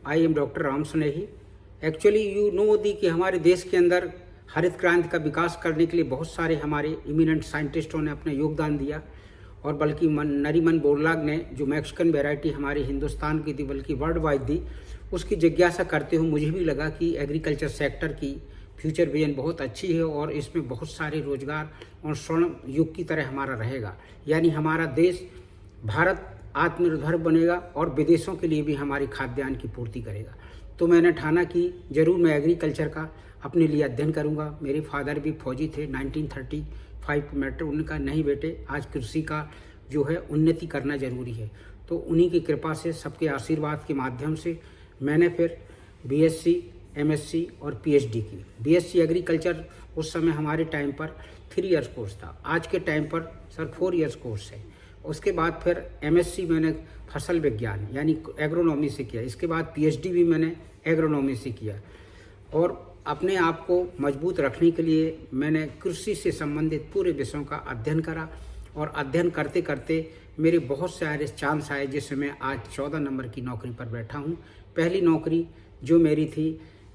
I am doctor Ram Sunehi. Actually you know the कि हमारे देश के अंदर हरित क्रांति का विकास करने के लिए बहुत सारे हमारे इमिनेंट साइंटिस्टों ने अपना योगदान दिया, और बल्कि नरीमन बोरलाग ने जो मैक्सिकन वैरायटी हमारे हिंदुस्तान की थी बल्कि वर्ल्ड वाइड दी, उसकी जिज्ञासा करते हुए मुझे भी लगा कि एग्रीकल्चर सेक्टर की फ्यूचर विजन बहुत अच्छी है और इसमें बहुत सारे रोजगार और स्वर्ण युग की तरह हमारा रहेगा। यानी हमारा देश भारत आत्मनिर्भर बनेगा और विदेशों के लिए भी हमारी खाद्यान्न की पूर्ति करेगा। तो मैंने ठाना कि ज़रूर मैं एग्रीकल्चर का अपने लिए अध्ययन करूंगा। मेरे फादर भी फौजी थे 1935 मैटर। उनका नहीं बेटे, आज कृषि का जो है उन्नति करना जरूरी है। तो उन्हीं की कृपा से, सबके आशीर्वाद के माध्यम से मैंने फिर बीएससी, एमएससी और पीएचडी की। बीएससी एग्रीकल्चर उस समय हमारे टाइम पर 3 इयर्स कोर्स था, आज के टाइम पर सर 4 इयर्स कोर्स है। उसके बाद फिर एमएससी मैंने फसल विज्ञान यानी एग्रोनॉमी से किया। इसके बाद पीएचडी भी मैंने एग्रोनॉमी से किया। और अपने आप को मजबूत रखने के लिए मैंने कृषि से संबंधित पूरे विषयों का अध्ययन करा, और अध्ययन करते करते मेरे बहुत सारे चांस आए, जिससे मैं आज 14 नंबर की नौकरी पर बैठा हूँ। पहली नौकरी जो मेरी थी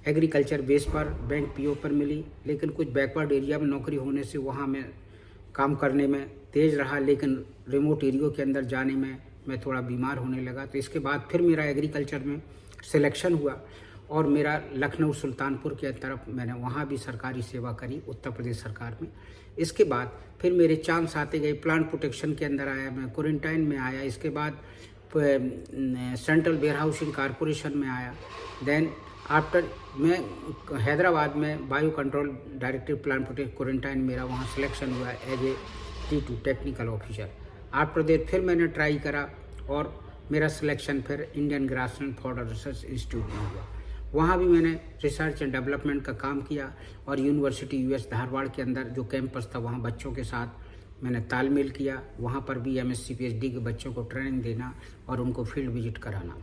एग्रीकल्चर बेस पर बैंक पीओ पर मिली, लेकिन कुछ बैकवर्ड एरिया में नौकरी होने से वहाँ मैं काम करने में तेज रहा, लेकिन रिमोट एरिया के अंदर जाने में मैं थोड़ा बीमार होने लगा। तो इसके बाद फिर मेरा एग्रीकल्चर में सिलेक्शन हुआ और मेरा लखनऊ सुल्तानपुर के तरफ मैंने वहाँ भी सरकारी सेवा करी, उत्तर प्रदेश सरकार में। इसके बाद फिर मेरे चांस आते गए, प्लांट प्रोटेक्शन के अंदर आया, मैं क्वारंटाइन में आया। इसके बाद सेंट्रल वेयर हाउसिंग कॉरपोरेशन में आया। देन आफ्टर मैं हैदराबाद में bio control director plant protect quarantine, मेरा वहाँ सिलेक्शन हुआ as a T2 technical officer. After that फिर मैंने ट्राई करा और मेरा सिलेक्शन फिर Indian grassland fodder research institute में हुआ। वहाँ भी मैंने रिसर्च एंड डेवलपमेंट का काम किया, और यूनिवर्सिटी यूएस धारवाड़ के अंदर जो कैंपस था वहाँ बच्चों के साथ मैंने तालमेल किया। वहाँ पर भी एमएससी पीएचडी के बच्चों को ट्रेनिंग देना और उनको फील्ड विजिट कराना।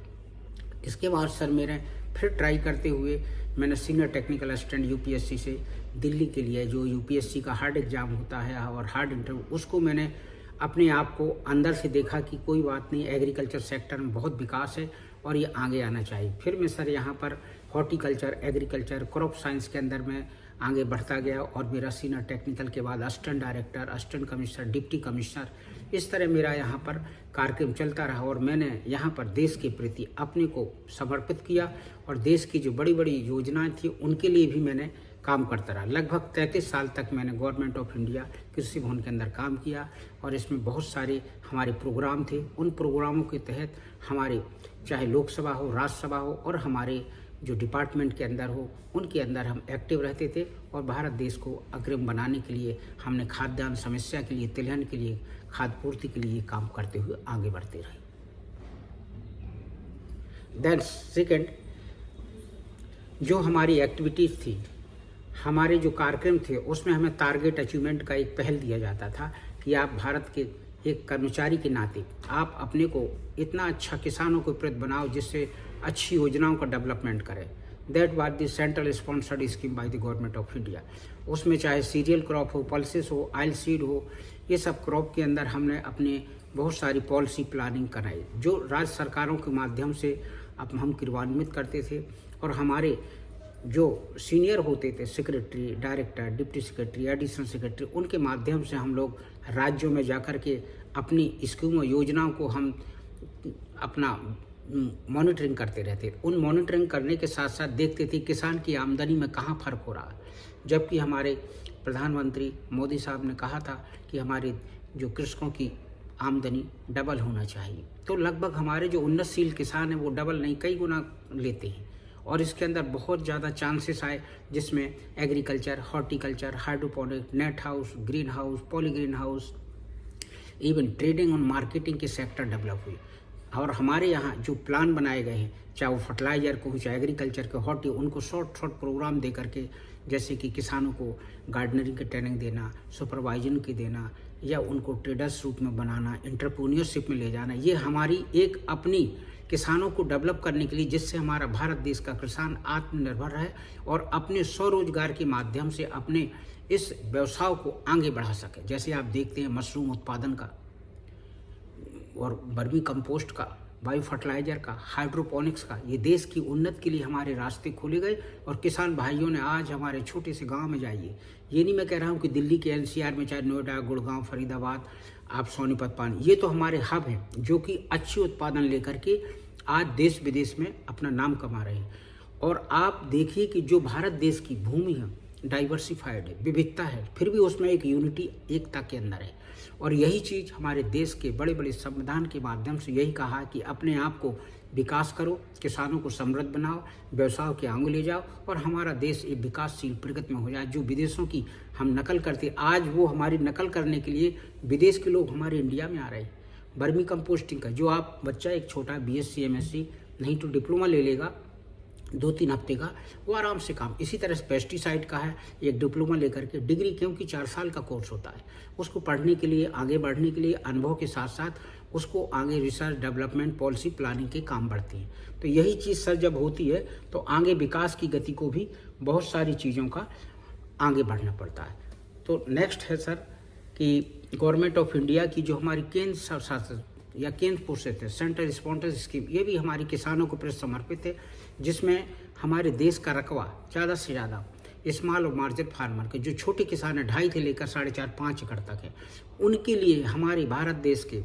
इसके बाद सर मेरे फिर ट्राई करते हुए मैंने सीनियर टेक्निकल असिस्टेंट यूपीएससी से दिल्ली के लिए, जो यूपीएससी का हार्ड एग्जाम होता है और हार्ड इंटरव्यू, उसको मैंने अपने आप को अंदर से देखा कि कोई बात नहीं, एग्रीकल्चर सेक्टर में बहुत विकास है और ये आगे आना चाहिए। फिर मैं सर यहाँ पर हॉर्टिकल्चर, एग्रीकल्चर, क्रॉप साइंस के अंदर मैं आगे बढ़ता गया, और मेरा सीनियर टेक्निकल के बाद assistant director, assistant commissioner, deputy commissioner, इस तरह मेरा यहाँ पर कार्यक्रम चलता रहा। और मैंने यहाँ पर देश के प्रति अपने को समर्पित किया, और देश की जो बड़ी बड़ी योजनाएं थी उनके लिए भी मैंने काम करता रहा। लगभग 33 साल तक मैंने गवर्नमेंट ऑफ इंडिया कृषि भवन के अंदर काम किया, और इसमें बहुत सारे हमारे प्रोग्राम थे। उन प्रोग्रामों के तहत हमारे चाहे लोकसभा हो, राज्यसभा हो, और हमारे जो डिपार्टमेंट के अंदर हो, उनके अंदर हम एक्टिव रहते थे, और भारत देश को अग्रिम बनाने के लिए हमने खाद्यान्न समस्या के लिए, तिलहन के लिए, खाद्य पूर्ति के लिए काम करते हुए आगे बढ़ते रहे। देन सेकेंड, जो हमारी एक्टिविटीज़ थी, हमारे जो कार्यक्रम थे, उसमें हमें टारगेट अचीवमेंट का एक पहल दिया जाता था कि आप भारत के एक कर्मचारी के नाते आप अपने को इतना अच्छा किसानों को प्रति बनाओ जिससे अच्छी योजनाओं का डेवलपमेंट करें। That was the central sponsored scheme by the government of India. उसमें चाहे सीरियल क्रॉप हो, पल्सेस हो, ऑयल सीड हो, ये सब क्रॉप के अंदर हमने अपने बहुत सारी पॉलिसी प्लानिंग कराई, जो राज्य सरकारों के माध्यम से अब हम क्रियान्वित करते थे। और हमारे जो सीनियर होते थे, secretary, director, deputy secretary, additional secretary, उनके माध्यम से हम लोग राज्यों में जाकर के अपनी स्कीमों, योजनाओं को हम अपना मॉनिटरिंग करते रहते। उन मॉनिटरिंग करने के साथ साथ देखते थे किसान की आमदनी में कहाँ फ़र्क हो रहा है, जबकि हमारे प्रधानमंत्री मोदी साहब ने कहा था कि हमारे जो कृषकों की आमदनी डबल होना चाहिए। तो लगभग हमारे जो उन्नतशील किसान हैं वो डबल नहीं, कई गुना लेते हैं। और इसके अंदर बहुत ज़्यादा चांसेस आए, जिसमें agriculture, horticulture, hydroponic, net house, green house, poly green house, even trading और मार्केटिंग के सेक्टर डेवलप हुए। और हमारे यहाँ जो प्लान बनाए गए हैं, चाहे वो फर्टिलाइजर को, चाहे एग्रीकल्चर के, हॉर्टी, उनको शॉर्ट प्रोग्राम दे करके, जैसे कि किसानों को गार्डनरिंग की ट्रेनिंग देना, सुपरवाइजन की देना, या उनको ट्रेडर्स रूप में बनाना, एंटरप्रेन्योरशिप में ले जाना, ये हमारी एक अपनी किसानों को डेवलप करने के लिए, जिससे हमारा भारत देश का किसान आत्मनिर्भर रहे और अपने स्वरोजगार के माध्यम से अपने इस व्यवसाय को आगे बढ़ा सके। जैसे आप देखते हैं मशरूम उत्पादन का और वर्मी कंपोस्ट का बायो फर्टिलाइजर का, हाइड्रोपोनिक्स का, ये देश की उन्नति के लिए हमारे रास्ते खोले गए। और किसान भाइयों ने आज हमारे छोटे से गांव में जाइए, ये नहीं मैं कह रहा हूँ कि दिल्ली के एनसीआर में, चाहे नोएडा, गुड़गांव, फरीदाबाद, आप सोनीपत, पानी, ये तो हमारे हब हैं जो कि अच्छी उत्पादन लेकर के आज देश विदेश में अपना नाम कमा रहे हैं। और आप देखिए कि जो भारत देश की भूमि है डाइवर्सिफाइड है, विविधता है, फिर भी उसमें एक यूनिटी, एकता के अंदर है। और यही चीज़ हमारे देश के बड़े बड़े संविधान के माध्यम से यही कहा है कि अपने आप को विकास करो, किसानों को समृद्ध बनाओ, व्यवसाय के आगे ले जाओ और हमारा देश एक विकासशील प्रगति में हो जाए। जो विदेशों की हम नकल करते, आज वो हमारी नकल करने के लिए विदेश के लोग हमारे इंडिया में आ रहे हैं। वर्मी कंपोस्टिंग का जो आप बच्चा एक छोटा BSc MSc नहीं तो डिप्लोमा ले लेगा 2-3 हफ्ते का, वो आराम से काम। इसी तरह से पेस्टिसाइड का है, एक डिप्लोमा लेकर के डिग्री, क्योंकि 4 साल का कोर्स होता है, उसको पढ़ने के लिए, आगे बढ़ने के लिए अनुभव के साथ साथ उसको आगे रिसर्च, डेवलपमेंट, पॉलिसी प्लानिंग के काम बढ़ती है। तो यही चीज़ सर जब होती है तो आगे विकास की गति को भी बहुत सारी चीज़ों का आगे बढ़ना पड़ता है। तो नेक्स्ट है सर कि गवर्नमेंट ऑफ इंडिया की जो हमारी केंद्र शासित या केंद्र पोषित है सेंट्रल स्पॉन्सर्ड स्कीम, ये भी हमारी किसानों को प्रति समर्पित है, जिसमें हमारे देश का रकबा ज़्यादा से ज़्यादा स्मॉल और मार्जिन फार्मर के जो छोटे किसान हैं 2.5 से लेकर 4.5-5 एकड़ तक है, उनके लिए हमारे भारत देश के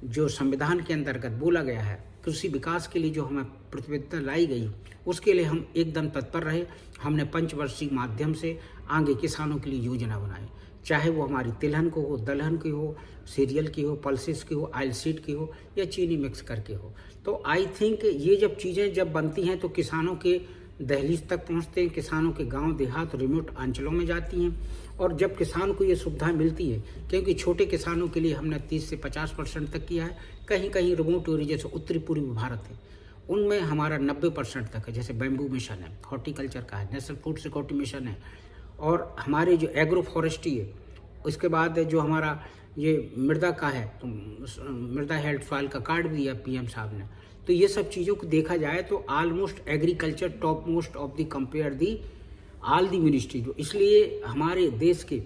जो संविधान के अंतर्गत बोला गया है कृषि विकास के लिए जो हमें प्रतिबद्धता लाई गई, उसके लिए हम एकदम तत्पर रहे। हमने पंचवर्षीय माध्यम से आगे किसानों के लिए योजना बनाई, चाहे वो हमारी तिलहन को हो, दलहन की हो, सीरियल की हो, पल्सेस की हो, ऑयल सीड की हो या चीनी मिक्स करके हो। तो आई थिंक ये जब चीज़ें जब बनती हैं तो किसानों के दहलीज तक पहुंचते हैं, किसानों के गांव देहात रिमोट अंचलों में जाती हैं। और जब किसान को ये सुविधा मिलती है, क्योंकि छोटे किसानों के लिए हमने 30 से 50% तक किया है, कहीं कहीं रिमोट एरिया जैसे उत्तरी पूर्वी भारत है उनमें हमारा 90% तक है, जैसे बैम्बू मिशन है, हॉर्टिकल्चर का है, नेशनल फूड सिक्योरिटी मिशन है, और हमारे जो एग्रो फॉरेस्ट्री है, उसके बाद जो हमारा ये मृदा का है, तो मृदा हेल्थ सॉइल का कार्ड भी दिया PM साहब ने। तो ये सब चीज़ों को देखा जाए तो almost agriculture top most of the compare the all the ministry. जो इसलिए हमारे देश के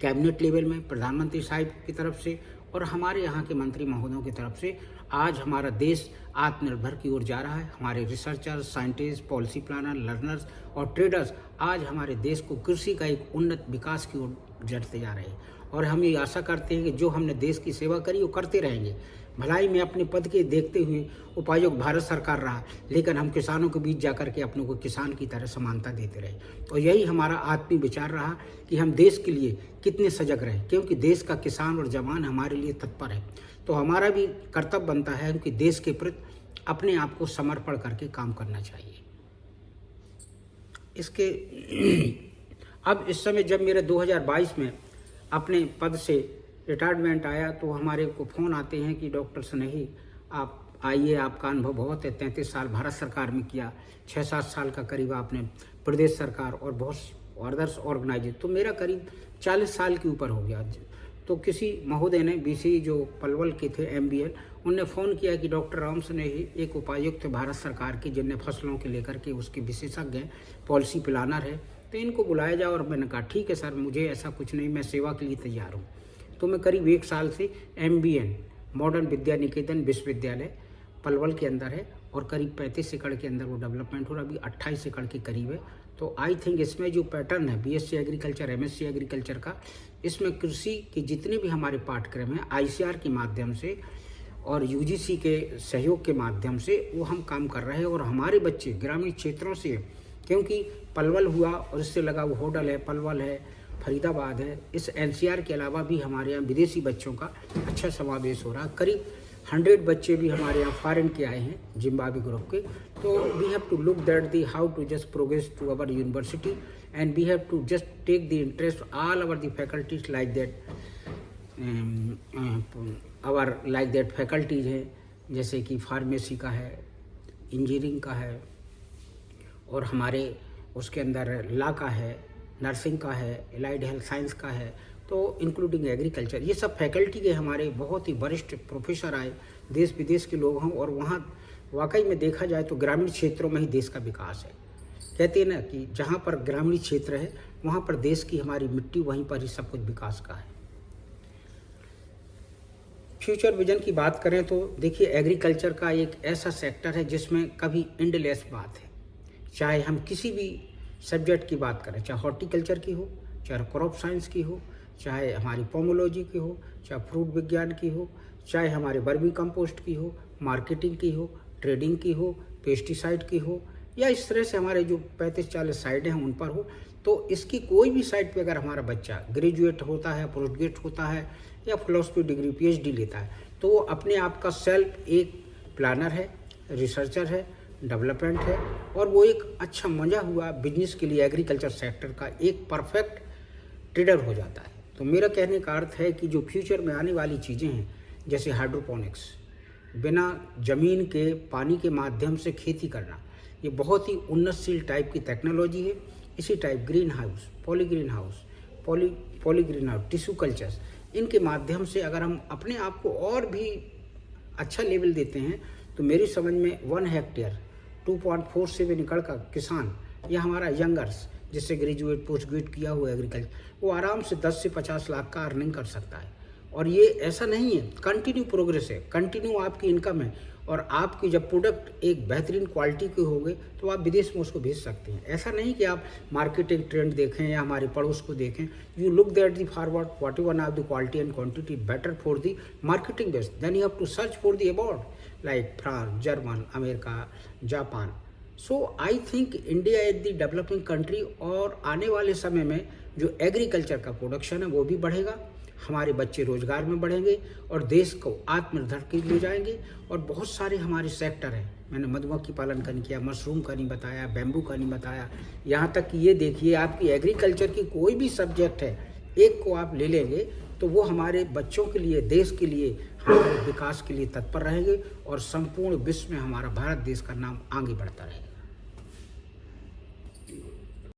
कैबिनेट लेवल में प्रधानमंत्री साहब की तरफ से और हमारे यहाँ के मंत्री महोदयों की तरफ से आज हमारा देश आत्मनिर्भर की ओर जा रहा है। हमारे researchers, scientist, policy planner, learners और ट्रेडर्स आज हमारे देश को कृषि का एक उन्नत विकास की ओर जड़ते जा रहे हैं। और हम ये आशा करते हैं कि जो हमने देश की सेवा करी वो करते रहेंगे। भलाई में अपने पद के देखते हुए उपायुक्त भारत सरकार रहा, लेकिन हम किसानों के बीच जाकर के अपनों को किसान की तरह समानता देते रहे। और यही हमारा आत्मीय विचार रहा कि हम देश के लिए कितने सजग रहे, क्योंकि देश का किसान और जवान हमारे लिए तत्पर है। तो हमारा भी कर्तव्य बनता है कि देश के प्रति अपने आप को समर्पण करके काम करना चाहिए। इसके अब इस समय जब मेरे 2022 में अपने पद से रिटायरमेंट आया तो हमारे को फ़ोन आते हैं कि डॉक्टर स्नेही आप आइए, आपका अनुभव बहुत है, 33 साल भारत सरकार में किया, 6-7 साल का करीब आपने प्रदेश सरकार और बहुत अदर्स ऑर्गेनाइजेशन, तो मेरा करीब 40 साल के ऊपर हो गया। तो किसी महोदय ने BC जो पलवल के थे MBL, उनने फ़ोन किया कि डॉक्टर राम स्नेही एक उपायुक्त थे भारत सरकार की, जिनने फसलों के लेकर के उसके विशेषज्ञ हैं, पॉलिसी प्लानर है, तो इनको बुलाया जाए। और मैंने कहा ठीक है सर, मुझे ऐसा कुछ नहीं, मैं सेवा के लिए तैयार हूँ। तो मैं करीब 1 साल से MBN मॉडर्न विद्या निकेतन विश्वविद्यालय पलवल के अंदर है और करीब 35 एकड़ के अंदर वो डेवलपमेंट हो रहा है, अभी 28 एकड़ के करीब है। तो आई थिंक इसमें जो पैटर्न है BSc एग्रीकल्चर, MSc एग्रीकल्चर का, इसमें कृषि के जितने भी हमारे पाठ्यक्रम हैं ICR के माध्यम से और UGC के सहयोग के माध्यम से वो हम काम कर रहे हैं। और हमारे बच्चे ग्रामीण क्षेत्रों से, क्योंकि पलवल हुआ और इससे लगा वो होडल है, पलवल है, फरीदाबाद है, इस NCR के अलावा भी हमारे यहाँ विदेशी बच्चों का अच्छा समावेश हो रहा है। करीब 100 बच्चे भी हमारे यहाँ फॉरेन के आए हैं, जिम्बाब्वे ग्रुप के। तो we have to look that the how to just progress to our university and we have to just take the interest all our the faculties like that like that faculties है, जैसे कि pharmacy का है, engineering का है, और हमारे उसके अंदर लॉ का है, नर्सिंग का है, एलाइड हेल्थ साइंस का है, तो इंक्लूडिंग एग्रीकल्चर। ये सब फैकल्टी के हमारे बहुत ही वरिष्ठ प्रोफेसर आए, देश विदेश के लोग हों। और वहाँ वाकई में देखा जाए तो ग्रामीण क्षेत्रों में ही देश का विकास है। कहते हैं ना कि जहाँ पर ग्रामीण क्षेत्र है वहाँ पर देश की हमारी मिट्टी, वहीं पर ही सब कुछ विकास का है। फ्यूचर विजन की बात करें तो देखिए, एग्रीकल्चर का एक ऐसा सेक्टर है जिसमें कभी एंडलेस बात है। चाहे हम किसी भी सब्जेक्ट की बात करें, चाहे हॉर्टिकल्चर की हो, चाहे क्रॉप साइंस की हो, चाहे हमारी पोमोलॉजी की हो, चाहे फ्रूट विज्ञान की हो, चाहे हमारे वर्मी कंपोस्ट की हो, मार्केटिंग की हो, ट्रेडिंग की हो, पेस्टिसाइड की हो, या इस तरह से हमारे जो 35-40 साइड हैं उन पर हो, तो इसकी कोई भी साइड पे अगर हमारा बच्चा ग्रेजुएट होता है, पोस्ट ग्रेजुएट होता है या फिलोसफी डिग्री पीएचडी लेता है, तो वो अपने आप का सेल्फ एक प्लानर है, रिसर्चर है, डेवलपमेंट है, और वो एक अच्छा मजा हुआ बिजनेस के लिए एग्रीकल्चर सेक्टर का एक परफेक्ट ट्रेडर हो जाता है। तो मेरा कहने का अर्थ है कि जो फ्यूचर में आने वाली चीज़ें हैं, जैसे हाइड्रोपोनिक्स, बिना ज़मीन के पानी के माध्यम से खेती करना, ये बहुत ही उन्नतशील टाइप की टेक्नोलॉजी है। इसी type green house, poly green house, tissue cultures, इनके माध्यम से अगर हम अपने आप को और भी अच्छा लेवल देते हैं तो मेरी समझ में 1 हेक्टेयर 2.4 से भी निकल का किसान या हमारा यंगर्स जिससे ग्रेजुएट पोस्ट ग्रेजुएट किया हुआ एग्रीकल्चर, वो आराम से 10 से 50 लाख का अर्निंग कर सकता है। और ये ऐसा नहीं है, कंटिन्यू प्रोग्रेस है, कंटिन्यू आपकी इनकम है, और आपकी जब प्रोडक्ट एक बेहतरीन क्वालिटी के होंगे तो आप विदेश में उसको भेज सकते हैं। ऐसा नहीं कि आप मार्केटिंग ट्रेंड देखें या हमारे पड़ोस को देखें। You look that the forward whatever now the quality and quantity better for the marketing best, then you have to search for the about like France, German, America, Japan. So I think India is the developing country, और आने वाले समय में जो agriculture का production है वो भी बढ़ेगा, हमारे बच्चे रोजगार में बढ़ेंगे और देश को आत्मनिर्भर के ले जाएंगे। और बहुत सारे हमारे सेक्टर हैं, मैंने मधुमक्खी पालन का नहीं किया, मशरूम का नहीं बताया, बैम्बू का नहीं बताया, यहाँ तक कि ये देखिए आपकी एग्रीकल्चर की कोई भी सब्जेक्ट है, एक को आप ले लेंगे तो वो हमारे बच्चों के लिए, देश के लिए, हमारे विकास के लिए तत्पर रहेंगे, और संपूर्ण विश्व में हमारा भारत देश का नाम आगे बढ़ता रहेगा।